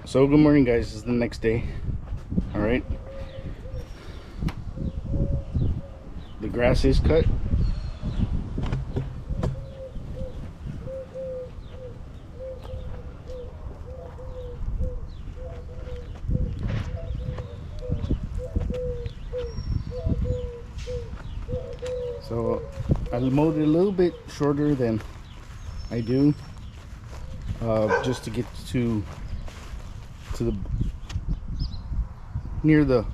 So good morning, guys. This is the next day. All right, the grass is cut. So I mowed it a little bit shorter than I do, just to get to the near the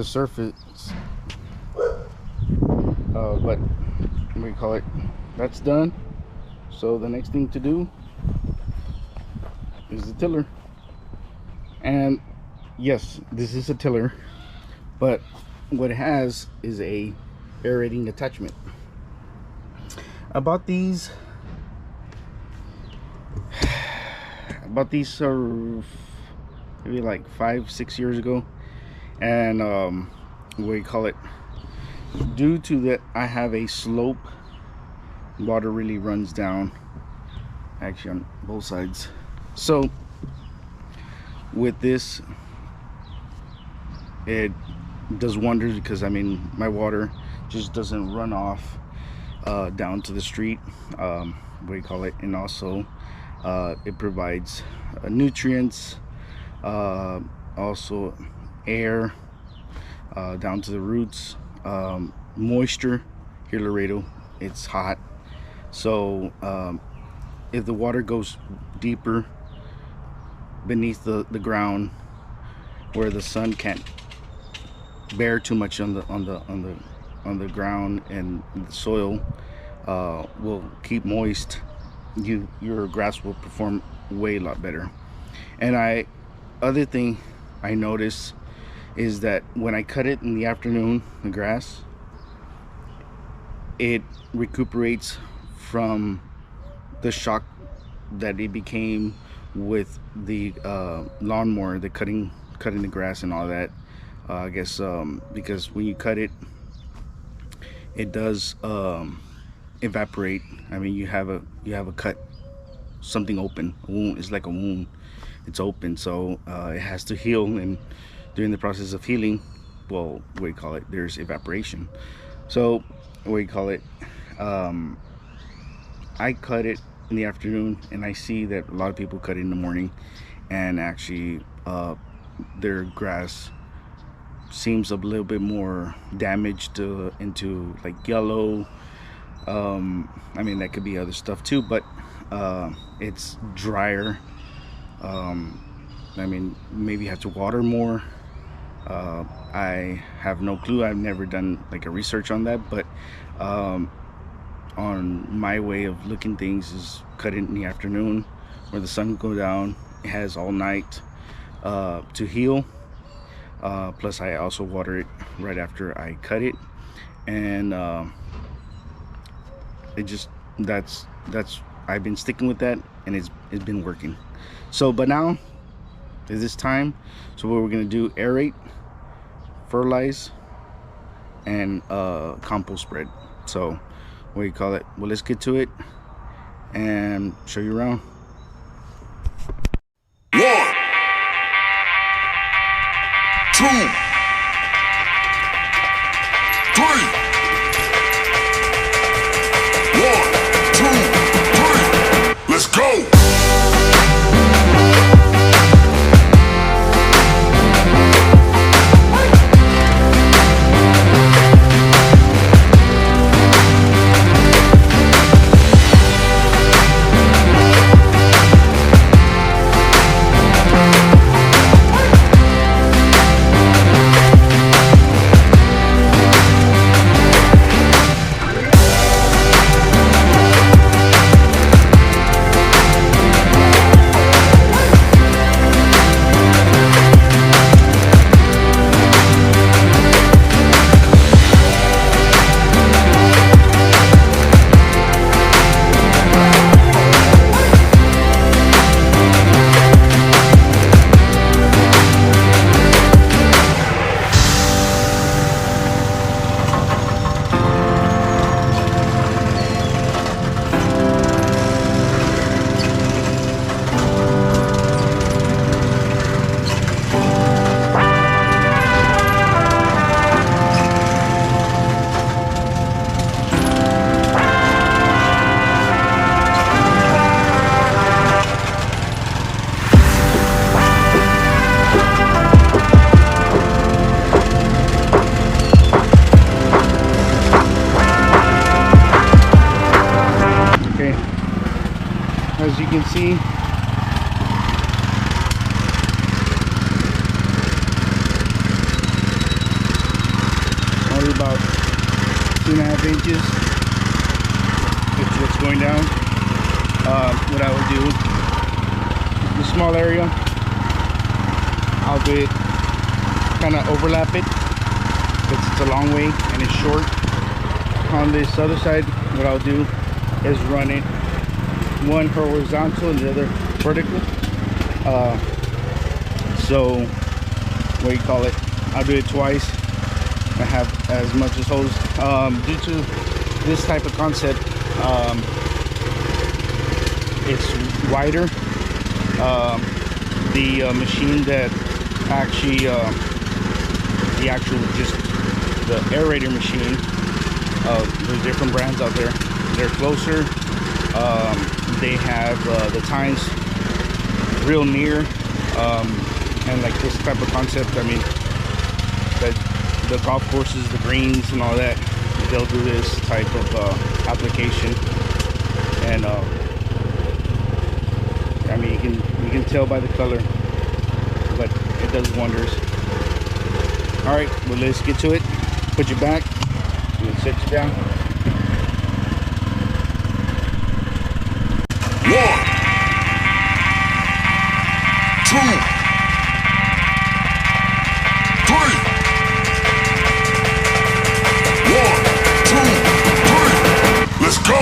surface. But what do you call it? That's done. So the next thing to do is the tiller. And yes, this is a tiller, but what it has is a aerating attachment. I bought these are maybe like 5-6 years ago, and what do you call it, due to that I have a slope, water really runs down actually on both sides. So with this, it does wonders, because I mean my water just doesn't run off down to the street, what do you call it, and also it provides nutrients, also air down to the roots, moisture. Here Laredo, it's hot, so if the water goes deeper beneath the ground, where the sun can't bear too much on the ground, and the soil will keep moist, your grass will perform way a lot better. And other thing I notice is that when I cut it in the afternoon, the grass, it recuperates from the shock that it became with the lawnmower, the cutting the grass and all that. I guess because when you cut it, it does evaporate. I mean, you have a cut, something open, a wound. It's like a wound, it's open, so it has to heal. And during the process of healing, well, what do you call it, there's evaporation. So what do you call it, I cut it in the afternoon, and I see that a lot of people cut it in the morning, and actually their grass seems a little bit more damaged into like yellow. I mean, that could be other stuff too, but it's drier. I mean, maybe you have to water more. I have no clue. I've never done like a research on that, but on my way of looking things is cut it in the afternoon where the sun go down. It has all night to heal. Plus I also water it right after I cut it, and it just that's I've been sticking with that, and it's been working. So but now is this time, so what we're gonna do, aerate, fertilize, and compost spread. So what do you call it, well, let's get to it and show you around. 1, 2, 3. 1, 2, 3. Let's go. see. Only about 2.5 inches. It's what's going down. What I would do, the small area, I'll do it, kind of overlap it, because it's a long way and it's short. On this other side, what I'll do is run it one horizontal and the other vertical. So what do you call it, I'll do it twice. I have as much as hose. Due to this type of concept, it's wider. The machine that actually the actual just the aerator machine, there's different brands out there. They're closer. They have the tines real near, and like this type of concept, I mean, the golf courses, the greens and all that, they'll do this type of application. And I mean, you can tell by the color, but it does wonders. All right, well, let's get to it. Put your back, and sit you down. 1, 2, 3. 1, 2, 3. Let's go.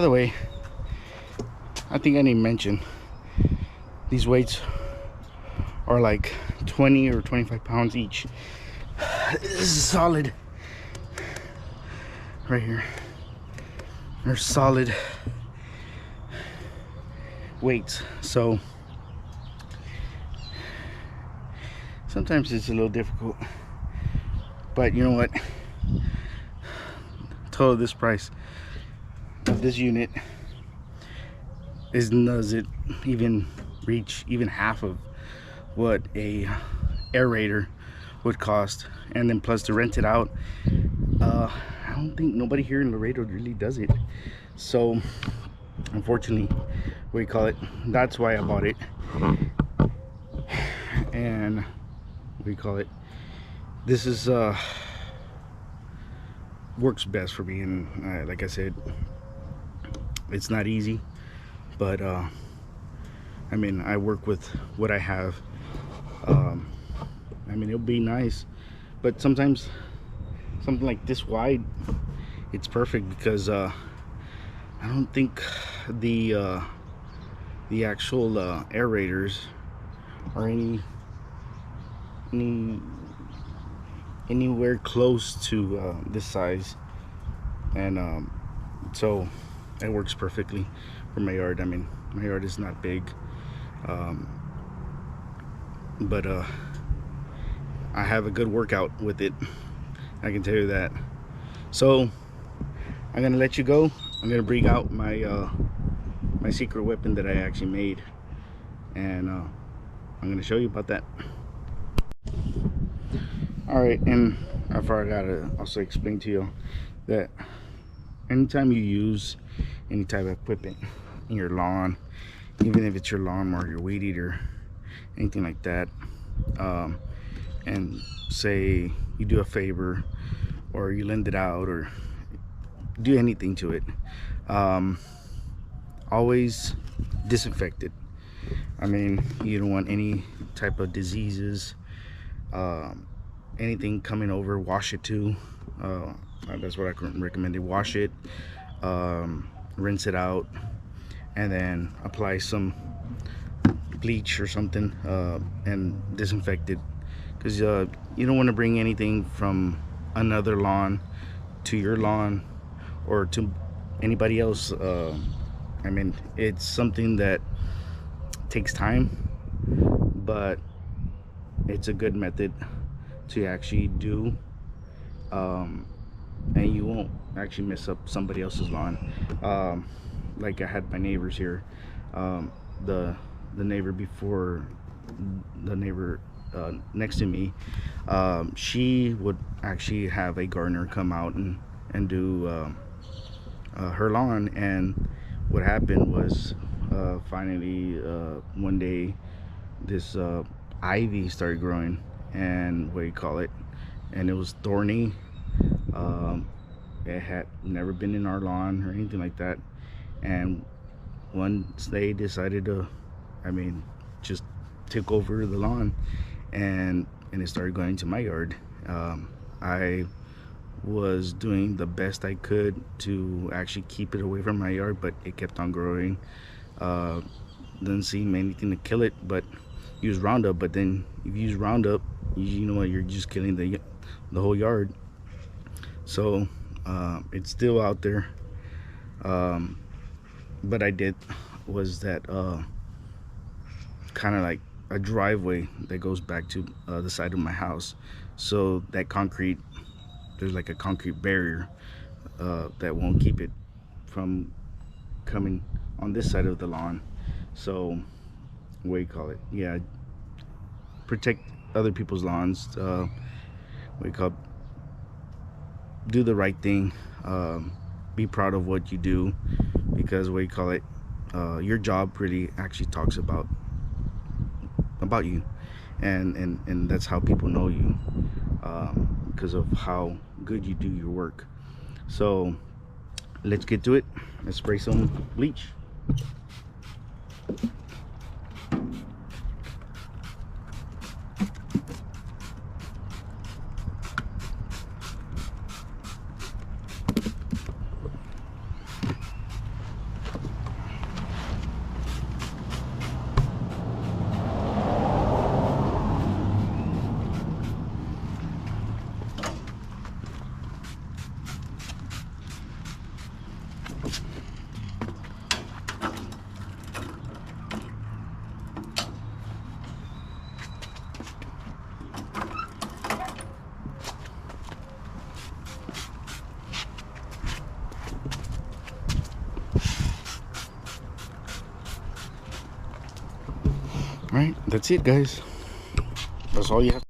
the way, I think I didn't mention these weights are like 20 or 25 pounds each. This is solid right here. They're solid weights, so sometimes it's a little difficult, but you know what, total this price of this unit does it even reach even half of what a aerator would cost, and then plus to rent it out. I don't think nobody here in Laredo really does it, so unfortunately, what do you call it, that's why I bought it. And what do you call it, this is works best for me, and like I said, it's not easy, but I mean, I work with what I have. I mean, it'll be nice, but sometimes something like this wide, it's perfect, because I don't think the actual aerators are anywhere close to this size, and so it works perfectly for my yard. I mean, my yard is not big, but I have a good workout with it, I can tell you that. So I'm gonna let you go. I'm gonna bring out my my secret weapon that I actually made, and I'm gonna show you about that. All right, and I forgot to also explain to you that anytime you use any type of equipment in your lawn, even if it's your lawnmower, your weed eater, anything like that, and say you do a favor or you lend it out or do anything to it, always disinfect it. I mean, you don't want any type of diseases, anything coming over. Wash it too. That's what I recommend. Wash it, rinse it out, and then apply some bleach or something, and disinfect it, because you don't want to bring anything from another lawn to your lawn or to anybody else. I mean, it's something that takes time, but it's a good method to actually do, and you won't actually mess up somebody else's lawn. Like I had my neighbors here, the neighbor before the neighbor next to me, she would actually have a gardener come out and do her lawn, and what happened was, finally one day this ivy started growing, and what do you call it, and it was thorny. It had never been in our lawn or anything like that, and once they decided to, I mean, just took over the lawn, and it started going to my yard. I was doing the best I could to actually keep it away from my yard, but it kept on growing. Didn't seem anything to kill it, but use Roundup. But then if you use Roundup, you know what, you're just killing the whole yard. So it's still out there. But I did was that kind of like a driveway that goes back to the side of my house, so that concrete, there's like a concrete barrier that won't keep it from coming on this side of the lawn. So what do you call it, yeah, protect other people's lawns. What do you call it? Do the right thing. Be proud of what you do, because what do you call it, your job really actually talks about you, and that's how people know you, because of how good you do your work. So let's get to it. Let's spray some bleach. Right, that's it, guys. That's all you have.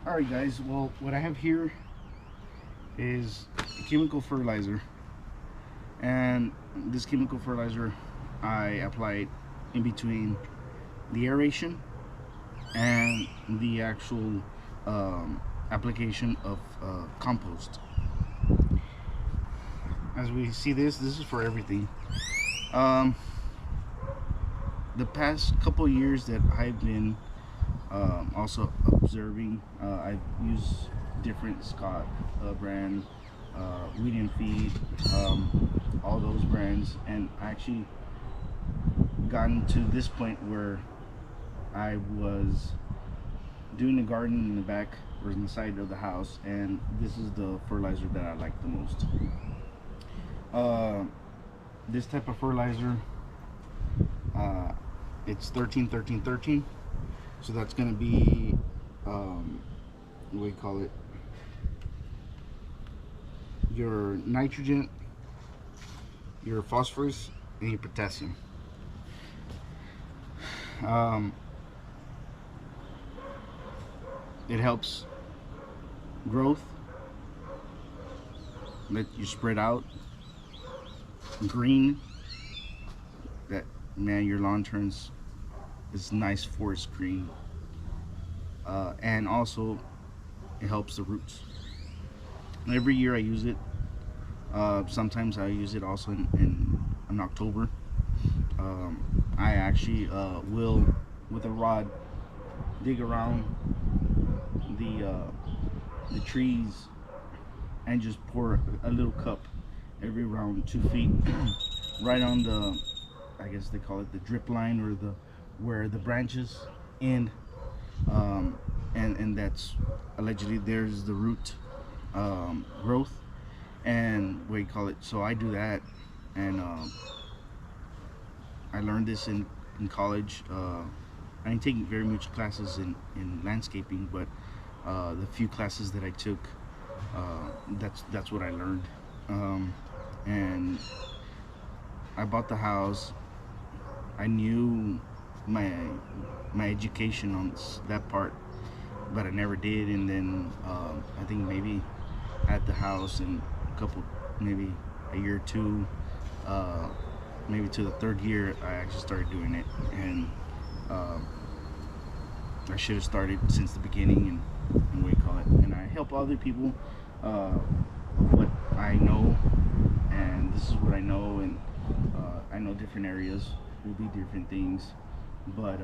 All right, guys. Well, what I have here is a chemical fertilizer, and this chemical fertilizer I apply it in between the aeration and the actual application of compost. As we see, this is for everything. The past couple years that I've been also observing, I've used different Scott brand, Weed and Feed, all those brands, and I actually gotten to this point where I was doing a garden in the back or in the side of the house, and this is the fertilizer that I like the most. This type of fertilizer, it's 13-13-13, so that's going to be what do you call it, your nitrogen, your phosphorus, and your potassium. It helps growth, let you spread out, green, that, man, your lawn turns this nice forest green, and also it helps the roots. Every year I use it. Sometimes I use it also in October. I actually will, with a rod, dig around the trees and just pour a little cup every around 2 feet right on the, I guess they call it the drip line, or the where the branches end, and that's allegedly there's the root growth and what you call it. So I do that, and I learned this in college. I didn't take very much classes in landscaping, but the few classes that I took, that's what I learned. And I bought the house. I knew my education on that part, but I never did. And then I think maybe at the house in a couple, maybe a year or two, maybe to the third year, I actually started doing it. And I should have started since the beginning, and what you call it. And I help other people what I know, and this is what I know, and I know different areas will be different things, but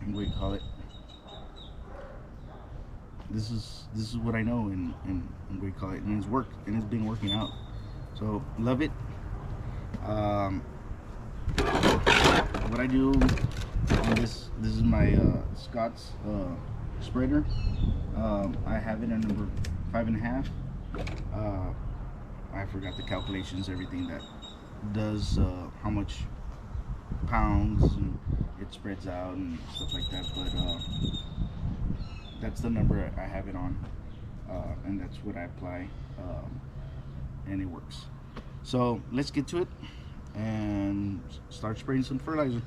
what you call it. This is what I know, and what you call it, and it's worked, and it's been working out. So love it. What I do on this is my Scott's spreader. I have it at number 5.5. I forgot the calculations, everything that does, how much pounds and it spreads out and stuff like that, but that's the number I have it on, and that's what I apply, and it works. So let's get to it and start spraying some fertilizer.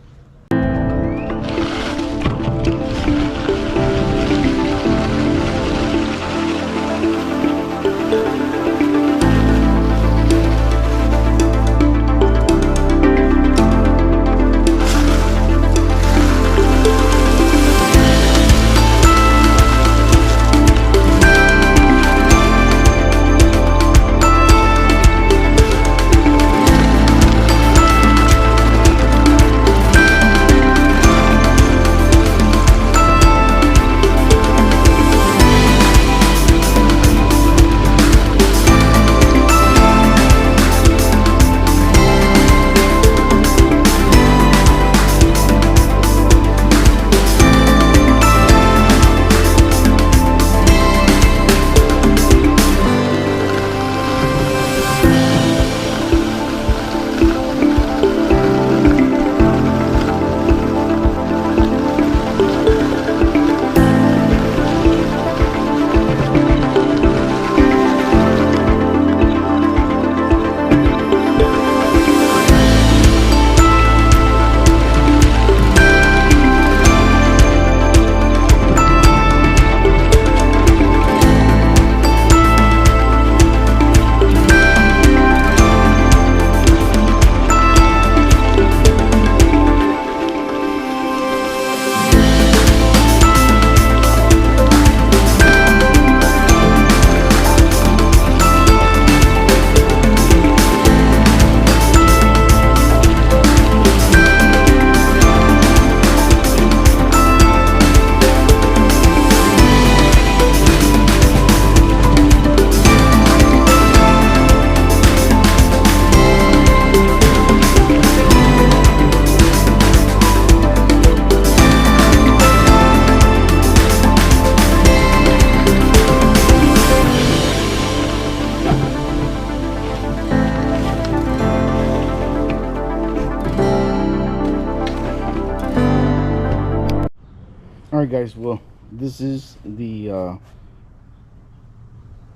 Alright guys, well, this is the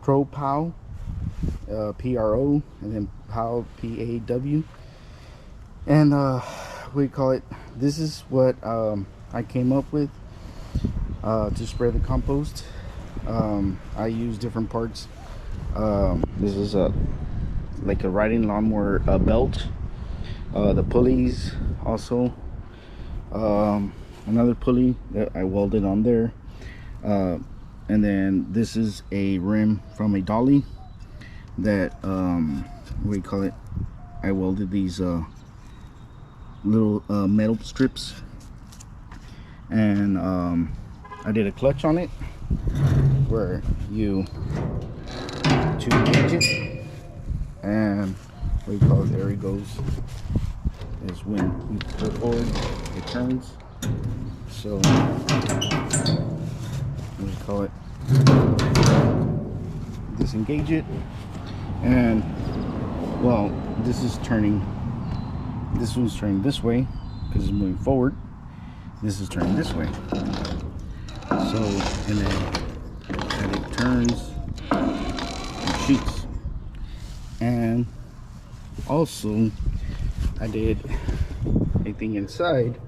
Pro Pow, Pro, and then Pow, Paw, and we call it. This is what I came up with to spray the compost. I use different parts. This is like a riding lawnmower belt. The pulleys also. Another pulley that I welded on there, and then this is a rim from a dolly that we call it. I welded these little metal strips, and I did a clutch on it where you engage it, and we call it, there it goes, is when you pull forward it turns. So we call it disengage it, and well, this is turning, this one's turning this way because it's moving forward. This is turning this way. So, and then it turns and shoots. And also I did a thing inside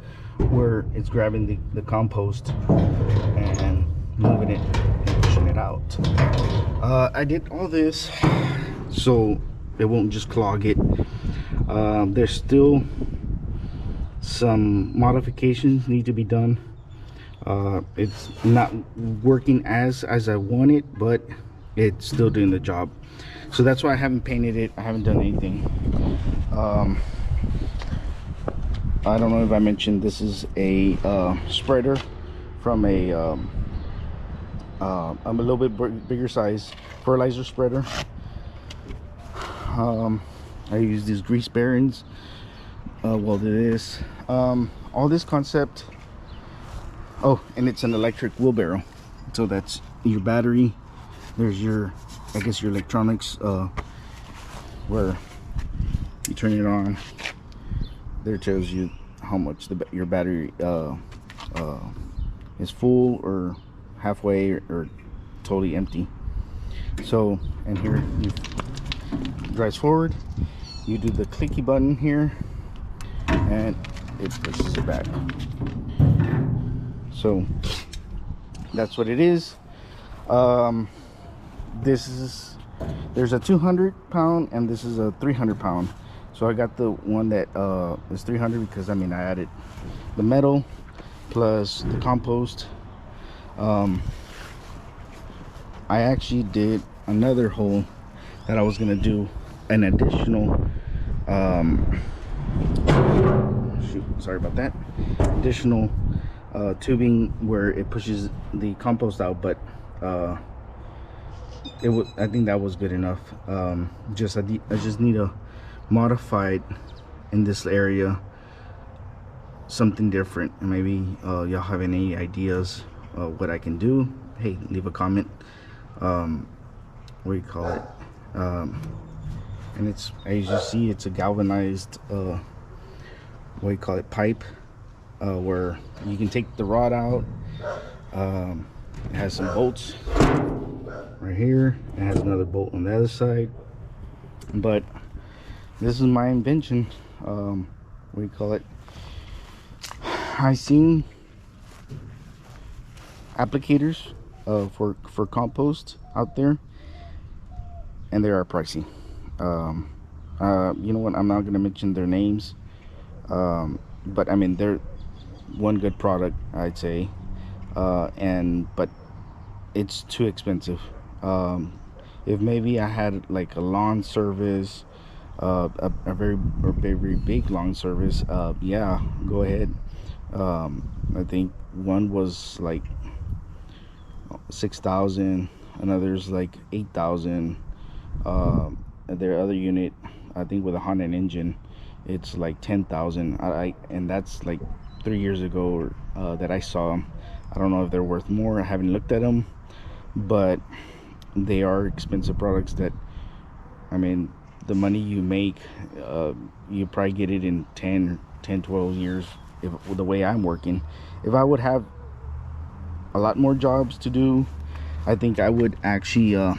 where it's grabbing the compost and moving it and pushing it out. I did all this so it won't just clog it. There's still some modifications need to be done. It's not working as I want it, but it's still doing the job. So that's why I haven't painted it. I haven't done anything. I don't know if I mentioned, this is a spreader from a little bit bigger size fertilizer spreader. I use these grease bearings, welded this, all this concept. Oh, and it's an electric wheelbarrow, so that's your battery. There's your, I guess, your electronics, where you turn it on. There it tells you how much your battery is full or halfway or totally empty. So, and here you drives forward, you do the clicky button here and it pushes it back. So that's what it is. There's a 200 pound and this is a 300 pound. So I got the one that is 300 because I mean I added the metal plus the compost. I actually did another hole that I was gonna do an additional sorry about that, additional tubing where it pushes the compost out, but I think that was good enough. I just need a modified in this area something different, and maybe y'all have any ideas what I can do. Hey, leave a comment. What do you call it? And it's, as you see, it's a galvanized what do you call it, pipe, where you can take the rod out. It has some bolts right here. It has another bolt on the other side, but this is my invention. What do you call it? I seen applicators for compost out there, and they are pricey. You know what, I'm not going to mention their names, but I mean, they're one good product, I'd say, but it's too expensive. If maybe I had like a lawn service, a very big lawn service, yeah, go ahead. I think one was like 6,000, another's like 8,000. Their other unit, I think with a Honda engine, it's like 10,000. And that's like 3 years ago that I saw them. I don't know if they're worth more. I haven't looked at them, but they are expensive products that, I mean, the money you make, you probably get it in 10 12 years. If the way I'm working, if I would have a lot more jobs to do, I think I would actually what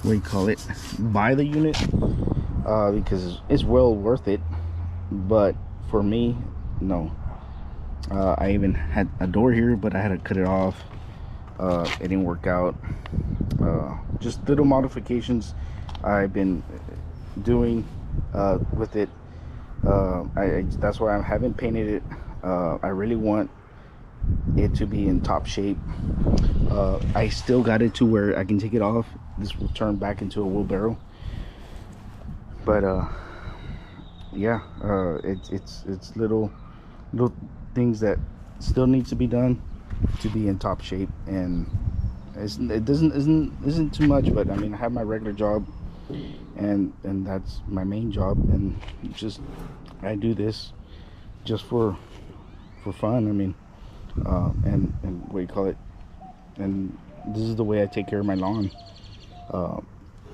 do you call it, buy the unit, because it's well worth it. But for me, no. I even had a door here, but I had to cut it off. It didn't work out. Just little modifications I've been doing with it. That's why I haven't painted it. I really want it to be in top shape. I still got it to where I can take it off. This will turn back into a wheelbarrow. But yeah, it's little things that still needs to be done to be in top shape, and it isn't too much. But I mean, I have my regular job, and that's my main job, and just I do this just for fun. I mean, and what do you call it, and this is the way I take care of my lawn,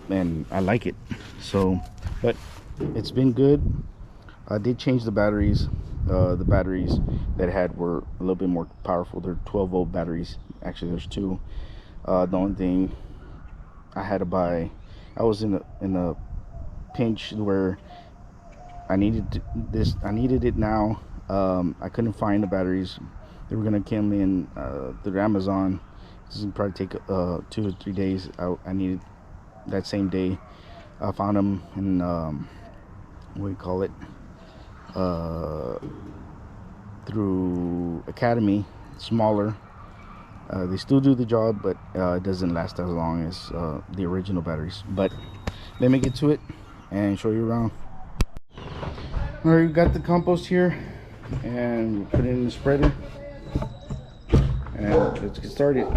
and I like it. So, but it's been good. I did change the batteries. The batteries that I had were a little bit more powerful. They're 12-volt batteries. Actually, there's two. The only thing I had to buy, I was in a pinch where I needed this. I needed it now. I couldn't find the batteries. They were gonna come in through Amazon. This would probably take 2 or 3 days. I needed that same day. I found them in what do you call it, through Academy, smaller. They still do the job, but it doesn't last as long as the original batteries. But let me get to it and show you around. All right, we got the compost here, and we'll put it in the spreader, and let's get started.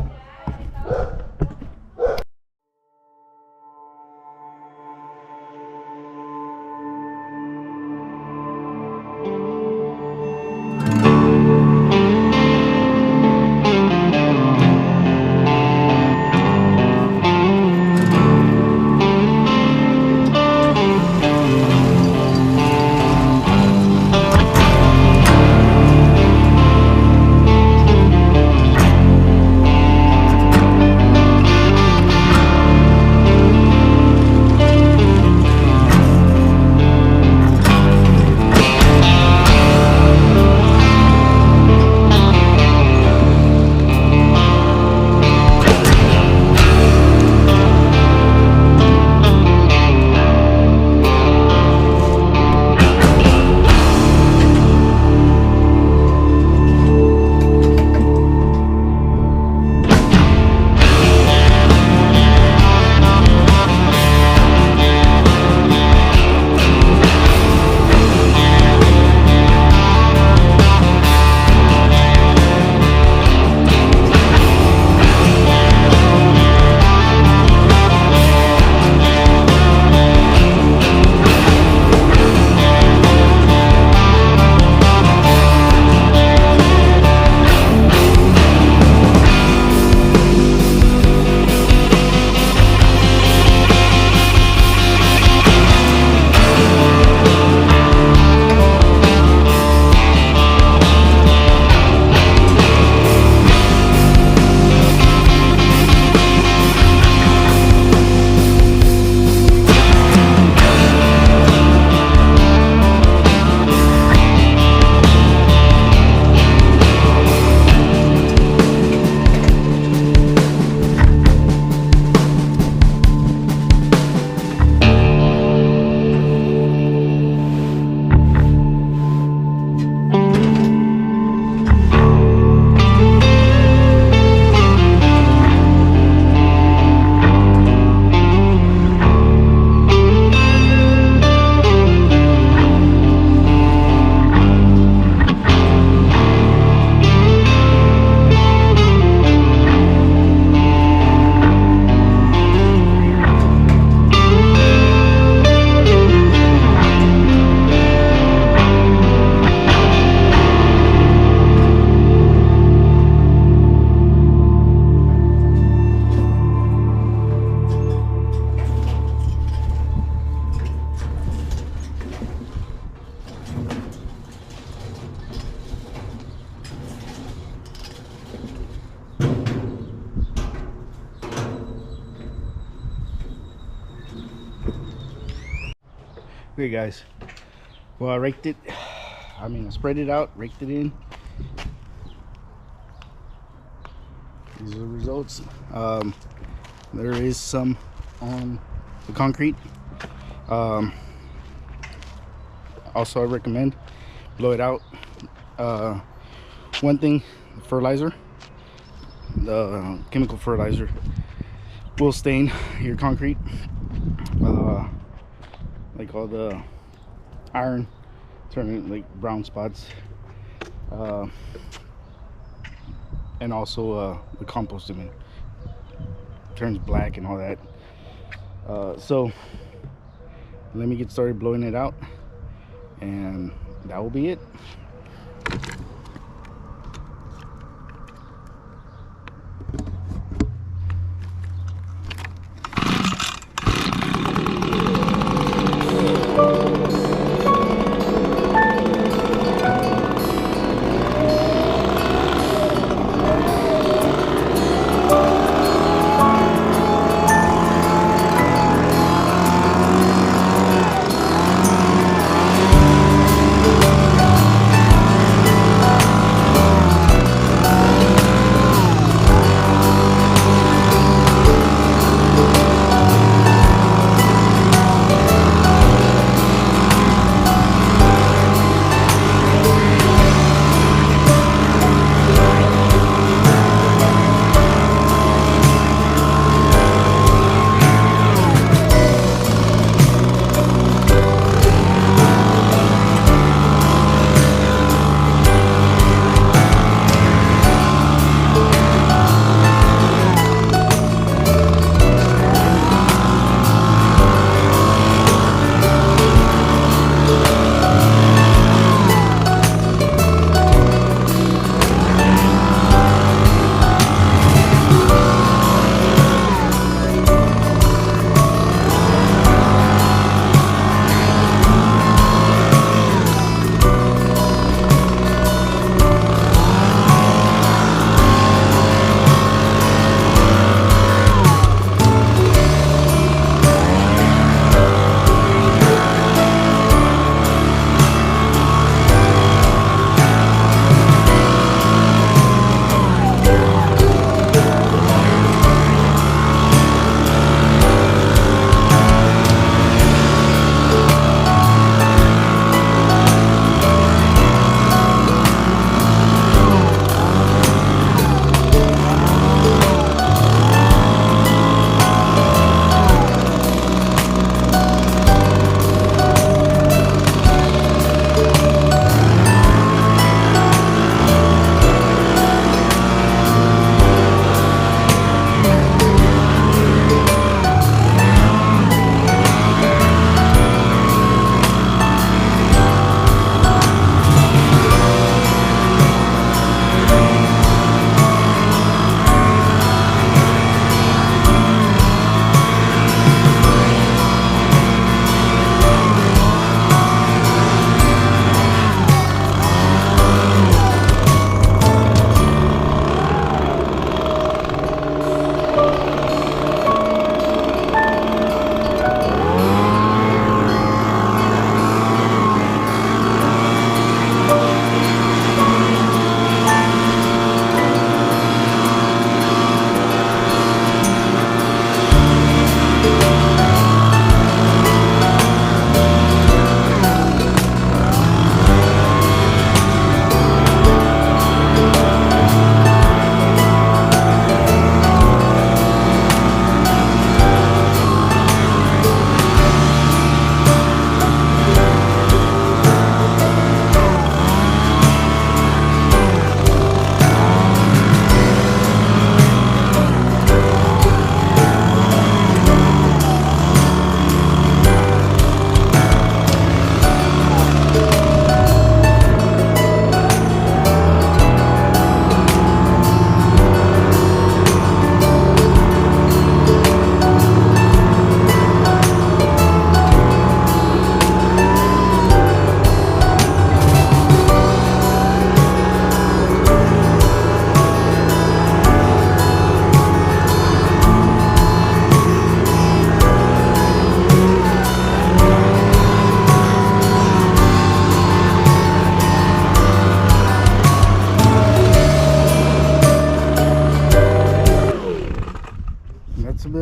Okay, guys. Well, I raked it. I mean, I spread it out, raked it in. These are the results. There is some on the concrete. Also, I recommend blow it out. One thing, fertilizer, the chemical fertilizer will stain your concrete, like all the iron, turning like brown spots, and also the compost turns black and all that. So let me get started blowing it out, and that will be it.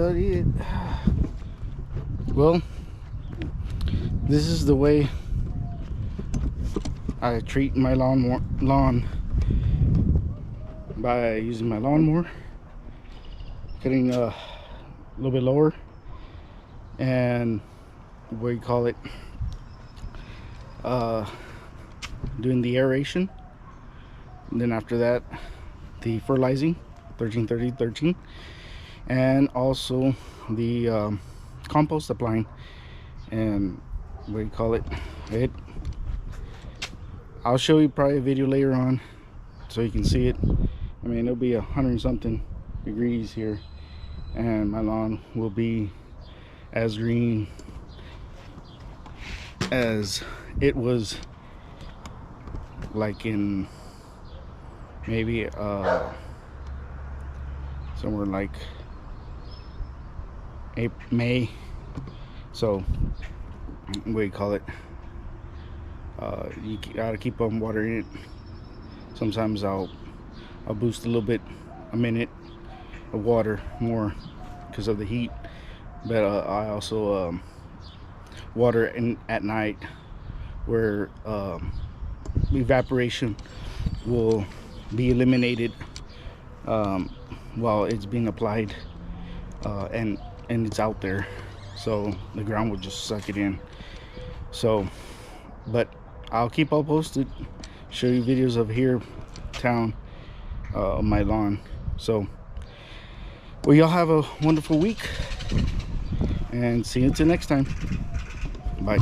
about it. Well, this is the way I treat my lawn by using my lawnmower, getting a little bit lower, and what do you call it, doing the aeration, and then after that the fertilizing 13-30-13, and also the compost applying. And what do you call it, I'll show you probably a video later on so you can see it. I mean, it'll be 100 something degrees here, and my lawn will be as green as it was like in maybe somewhere like May. So what do you call it, you gotta keep on watering it. Sometimes I'll boost a little bit, a minute of water more because of the heat, but I also water at night, where evaporation will be eliminated while it's being applied, and it's out there, so the ground will just suck it in. So, but I'll keep all posted, show you videos of here town, my lawn. So, well, y'all have a wonderful week, and see you until next time. Bye.